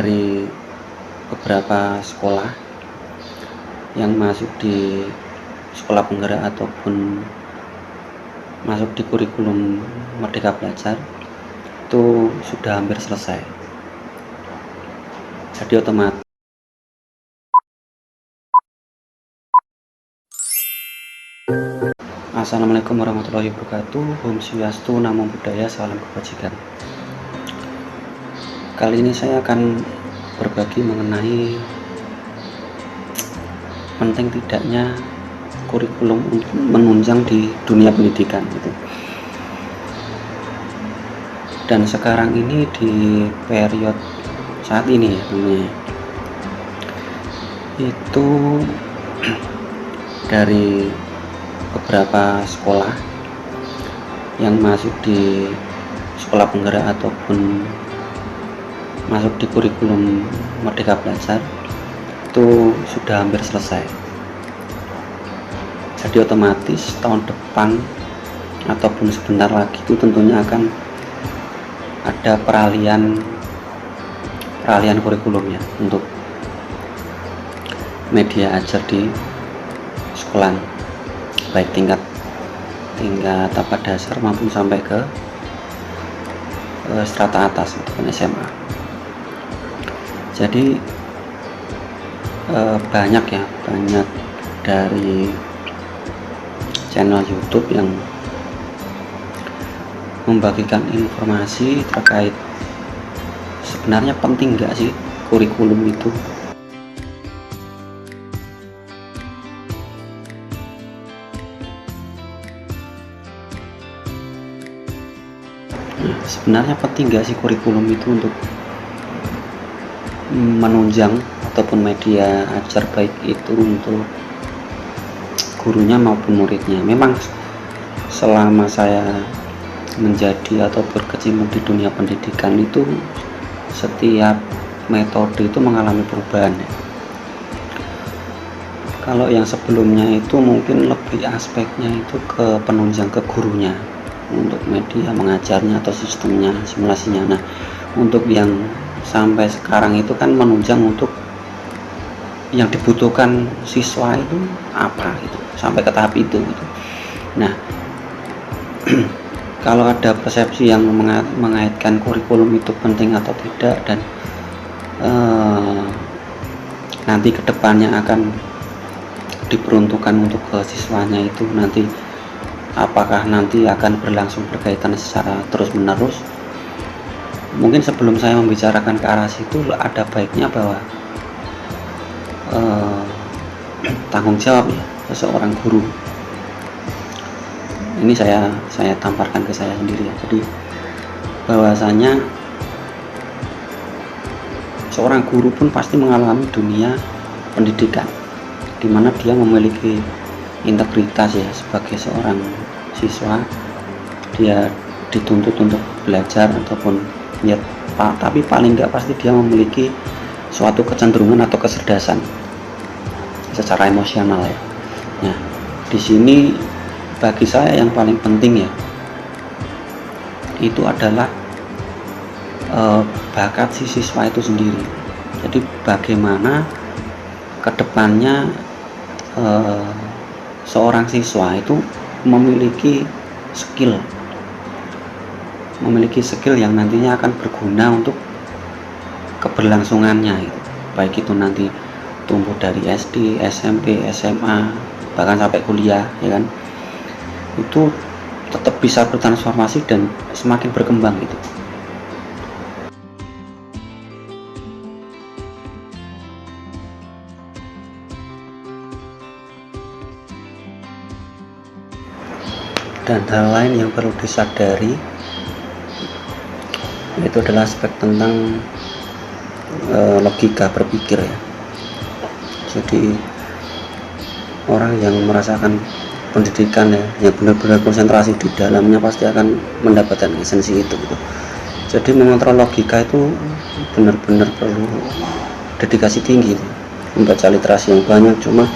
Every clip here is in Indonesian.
dari beberapa sekolah yang masuk di sekolah penggerak ataupun masuk di kurikulum Merdeka Belajar itu sudah hampir selesai. Jadi otomatis Assalamualaikum warahmatullahi wabarakatuh. Om Swastiastu, Namo Buddhaya, salam kebajikan. Kali ini saya akan berbagi mengenai penting tidaknya kurikulum untuk menunjang di dunia pendidikan gitu. Dan sekarang ini di periode saat ini ya namanya itu dari beberapa sekolah yang masuk di sekolah penggerak ataupun masuk di kurikulum Merdeka Belajar itu sudah hampir selesai. Jadi otomatis tahun depan ataupun sebentar lagi itu tentunya akan ada peralihan kurikulumnya untuk media ajar di sekolah, baik tingkat apa dasar maupun sampai ke strata atas ataupun SMA. Jadi banyak dari channel YouTube yang membagikan informasi terkait sebenarnya penting nggak sih kurikulum itu. Sebenarnya penting nggak sih kurikulum itu untuk menunjang ataupun media ajar, baik itu untuk gurunya maupun muridnya. Memang selama saya menjadi atau berkecimpung di dunia pendidikan itu setiap metode itu mengalami perubahan ya. Kalau yang sebelumnya itu mungkin lebih aspeknya itu ke penunjang ke gurunya untuk media mengajarnya atau sistemnya, simulasinya. Nah, untuk yang sampai sekarang itu kan menunjang untuk yang dibutuhkan siswa itu apa gitu, sampai ke tahap itu gitu. Nah, kalau ada persepsi yang mengaitkan kurikulum itu penting atau tidak, dan nanti kedepannya akan diperuntukkan untuk ke siswanya itu nanti apakah nanti akan berlangsung berkaitan secara terus menerus. Mungkin sebelum saya membicarakan ke arah situ, ada baiknya bahwa tanggung jawab ya seseorang guru ini saya tamparkan ke saya sendiri ya. Jadi bahwasanya seorang guru pun pasti mengalami dunia pendidikan di mana dia memiliki integritas ya sebagai seorang siswa. Dia dituntut untuk belajar ataupun ya, tapi paling nggak pasti dia memiliki suatu kecenderungan atau kecerdasan secara emosional ya. Nah, di sini bagi saya yang paling penting ya itu adalah bakat si siswa itu sendiri. Jadi bagaimana kedepannya seorang siswa itu memiliki skill yang nantinya akan berguna untuk keberlangsungannya gitu. Baik itu nanti tumbuh dari SD, SMP, SMA, bahkan sampai kuliah ya kan, itu tetap bisa bertransformasi dan semakin berkembang gitu. Dan hal lain yang perlu disadari itu adalah aspek tentang logika berpikir ya. Jadi orang yang merasakan pendidikan ya, yang benar-benar konsentrasi di dalamnya pasti akan mendapatkan esensi itu gitu. Jadi mengontrol logika itu benar-benar perlu dedikasi tinggi, membaca literasi yang banyak, cuma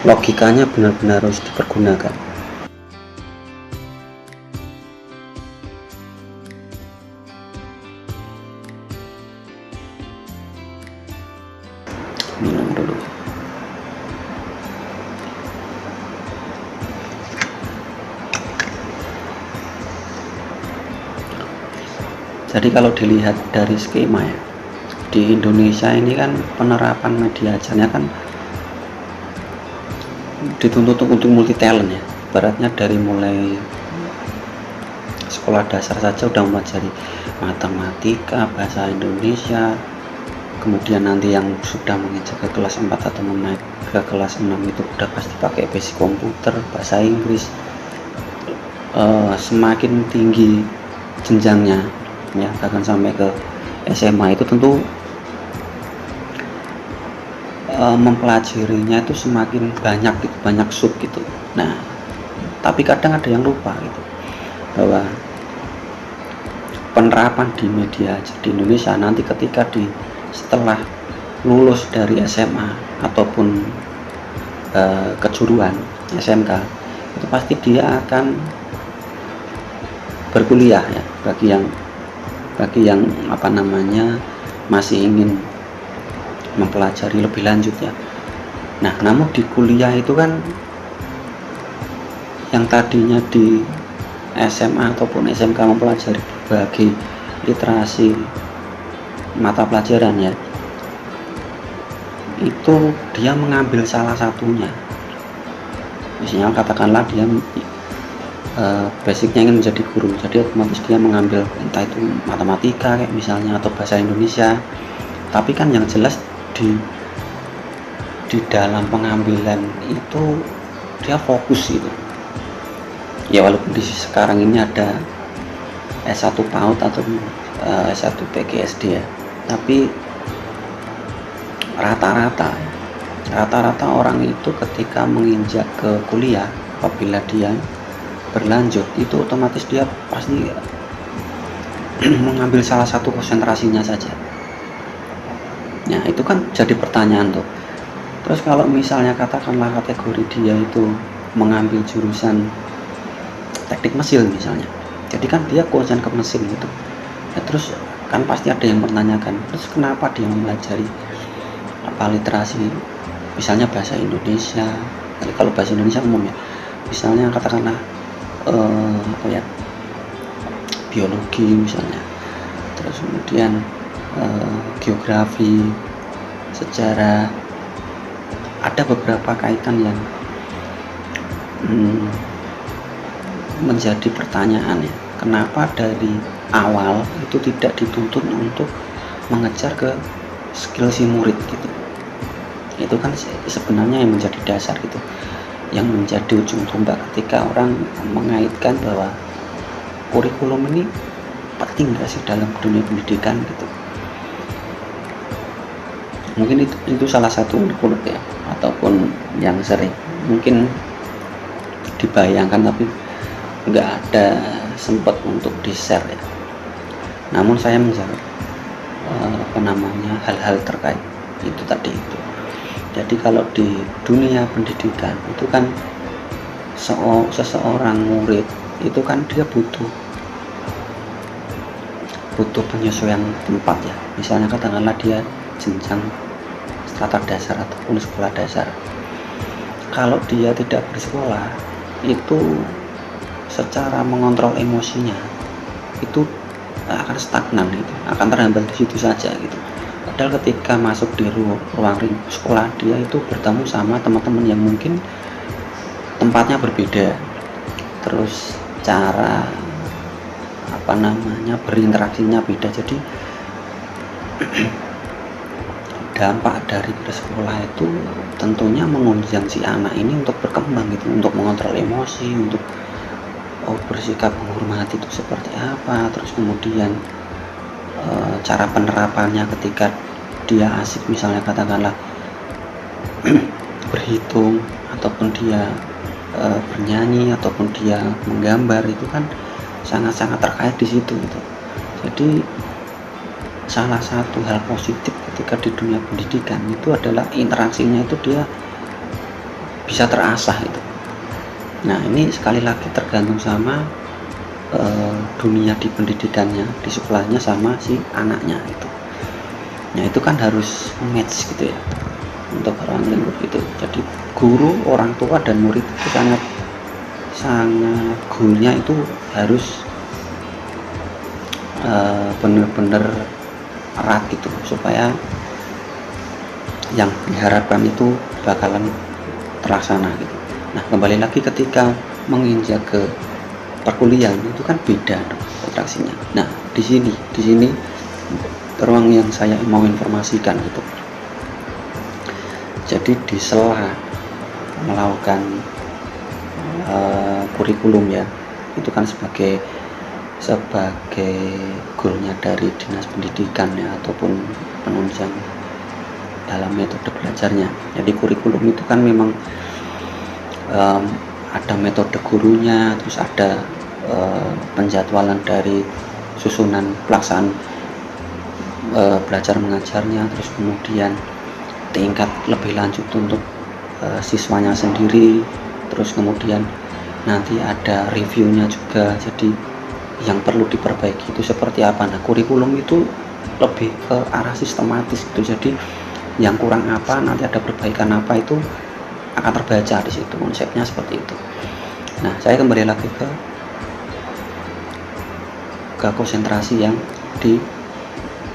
logikanya benar-benar harus dipergunakan. Jadi kalau dilihat dari skema ya, di Indonesia ini kan penerapan media ajarnya kan dituntut untuk multi talent ya, baratnya dari mulai sekolah dasar saja udah mempelajari matematika, bahasa Indonesia, kemudian nanti yang sudah menginjak ke kelas 4 atau menaik ke kelas 6 itu udah pasti pakai basic komputer, bahasa Inggris. Semakin tinggi jenjangnya ya, bahkan sampai ke SMA itu tentu mempelajarinya itu semakin banyak gitu, banyak sub gitu. Nah, tapi kadang ada yang lupa gitu, bahwa penerapan di media di Indonesia nanti ketika setelah lulus dari SMA ataupun kejuruan SMK, itu pasti dia akan berkuliah ya, bagi yang masih ingin mempelajari lebih lanjut ya. Nah, namun di kuliah itu kan yang tadinya di SMA ataupun SMK mempelajari berbagai literasi mata pelajaran ya, itu dia mengambil salah satunya. Misalnya katakanlah dia basicnya ingin menjadi guru, jadi otomatis dia mengambil entah itu matematika kayak misalnya atau bahasa Indonesia, tapi kan yang jelas di dalam pengambilan itu dia fokus gitu ya, walaupun di sekarang ini ada S1 PAUD atau S1 PGSD ya, tapi rata-rata orang itu ketika menginjak ke kuliah, apabila dia berlanjut itu otomatis dia pasti mengambil salah satu konsentrasinya saja. Nah, itu kan jadi pertanyaan tuh. Terus kalau misalnya katakanlah kategori dia itu mengambil jurusan teknik mesin misalnya, jadi kan dia konsen ke mesin gitu ya, terus kan pasti ada yang menanyakan, terus kenapa dia mempelajari literasi misalnya bahasa Indonesia. Jadi kalau bahasa Indonesia umum ya, misalnya katakanlah biologi misalnya, terus kemudian geografi, sejarah, ada beberapa kaitan yang menjadi pertanyaan ya, kenapa dari awal itu tidak dituntut untuk mengejar ke skill si murid gitu. Itu kan sebenarnya yang menjadi dasar gitu, yang menjadi ujung tombak ketika orang mengaitkan bahwa kurikulum ini penting nggak sih dalam dunia pendidikan gitu. Mungkin itu salah satu unek-unek ya, ataupun yang sering mungkin dibayangkan tapi nggak ada sempat untuk di-share ya. Namun saya menjawab hal-hal terkait itu tadi itu. Jadi kalau di dunia pendidikan itu kan seseorang murid itu kan dia butuh penyesuaian tempat ya. Misalnya katakanlah dia jenjang strata dasar ataupun sekolah dasar. Kalau dia tidak bersekolah, itu secara mengontrol emosinya itu akan stagnan gitu, akan terhambat di situ saja gitu. Padahal ketika masuk di ruang sekolah, dia itu bertemu sama teman-teman yang mungkin tempatnya berbeda, terus cara berinteraksinya beda. Jadi dampak dari bersekolah itu tentunya menunjang si anak ini untuk berkembang gitu, untuk mengontrol emosi, untuk bersikap menghormati itu seperti apa, terus kemudian cara penerapannya ketika dia asik misalnya katakanlah berhitung, ataupun dia bernyanyi, ataupun dia menggambar, itu kan sangat-sangat terkait di situ gitu. Jadi salah satu hal positif ketika di dunia pendidikan itu adalah interaksinya itu dia bisa terasah itu. Nah, ini sekali lagi tergantung sama dunia di pendidikannya, di sekolahnya, sama si anaknya itu. Nah, itu kan harus match gitu ya untuk orang lingkup itu. Jadi guru, orang tua, dan murid itu sangat goalnya itu harus benar-benar erat gitu, supaya yang diharapkan itu bakalan terlaksana gitu. Nah, kembali lagi ketika menginjak ke perkuliahan itu kan beda dong interaksinya. Nah, di sini ruang yang saya mau informasikan gitu. Jadi di sela melakukan kurikulum ya, itu kan sebagai goalnya dari dinas pendidikan ya, ataupun penunjang dalam metode belajarnya. Jadi kurikulum itu kan memang ada metode gurunya, terus ada penjadwalan dari susunan pelaksanaan belajar mengajarnya, terus kemudian tingkat lebih lanjut untuk siswanya sendiri, terus kemudian nanti ada reviewnya juga. Jadi yang perlu diperbaiki itu seperti apa. Nah, kurikulum itu lebih ke arah sistematis gitu. Jadi yang kurang apa, nanti ada perbaikan apa, itu akan terbaca di situ, konsepnya seperti itu. Nah, saya kembali lagi ke konsentrasi yang di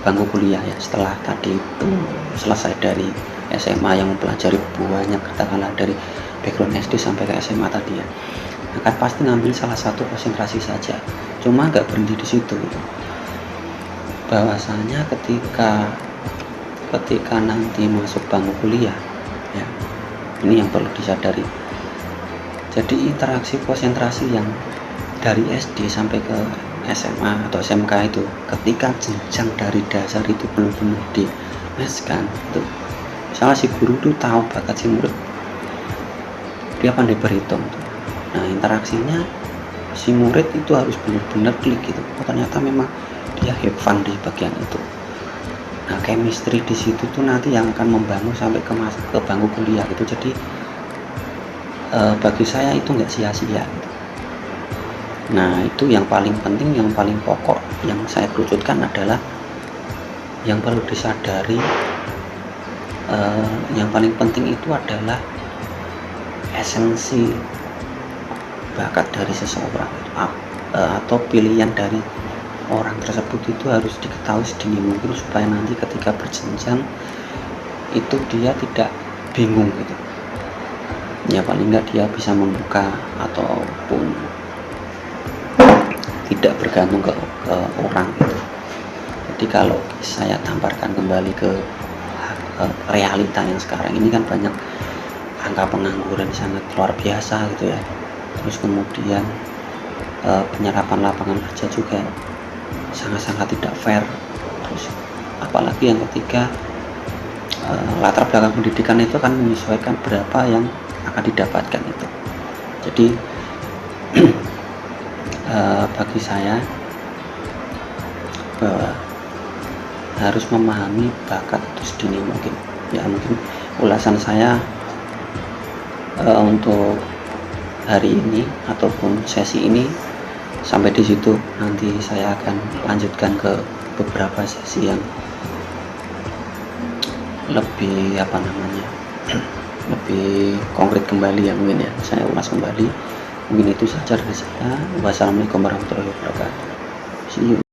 bangku kuliah ya. Setelah tadi itu selesai dari SMA yang mempelajari banyak, katakanlah dari background SD sampai ke SMA tadi ya, akan pasti ngambil salah satu konsentrasi saja. Cuma nggak berhenti di situ gitu. Bahwasanya ketika nanti masuk bangku kuliah ya, ini yang perlu disadari. Jadi interaksi konsentrasi yang dari SD sampai ke SMA atau SMK itu, ketika jenjang dari dasar itu benar-benar dimeskan itu, misalnya si guru itu tahu bakat si murid, dia pandai berhitung tuh. Nah, interaksinya si murid itu harus benar-benar klik gitu. Oh, ternyata memang dia have fun di bagian itu. Nah, chemistry di situ tuh nanti yang akan membangun sampai ke bangku kuliah gitu. Jadi bagi saya itu nggak sia-sia gitu. Nah, itu yang paling penting, yang paling pokok yang saya kerucutkan adalah yang perlu disadari. Yang paling penting itu adalah esensi bakat dari seseorang atau pilihan dari orang tersebut itu harus diketahui sedini mungkin, supaya nanti ketika berjenjang itu dia tidak bingung gitu ya. Paling nggak dia bisa membuka ataupun tidak bergantung ke orang gitu. Jadi kalau saya tamparkan kembali ke realita yang sekarang ini, kan banyak angka pengangguran sangat luar biasa gitu ya. Terus kemudian penyerapan lapangan kerja juga sangat-sangat tidak fair. Terus apalagi yang ketiga, latar belakang pendidikan itu kan menyesuaikan berapa yang akan didapatkan itu. Jadi bagi saya bahwa harus memahami bakat itu sedini mungkin ya. Mungkin ulasan saya untuk hari ini ataupun sesi ini sampai di situ. Nanti saya akan lanjutkan ke beberapa sesi yang lebih lebih konkret kembali ya, mungkin ya saya ulas kembali. Mungkin itu saja dari saya. Wassalamualaikum warahmatullahi wabarakatuh. See you.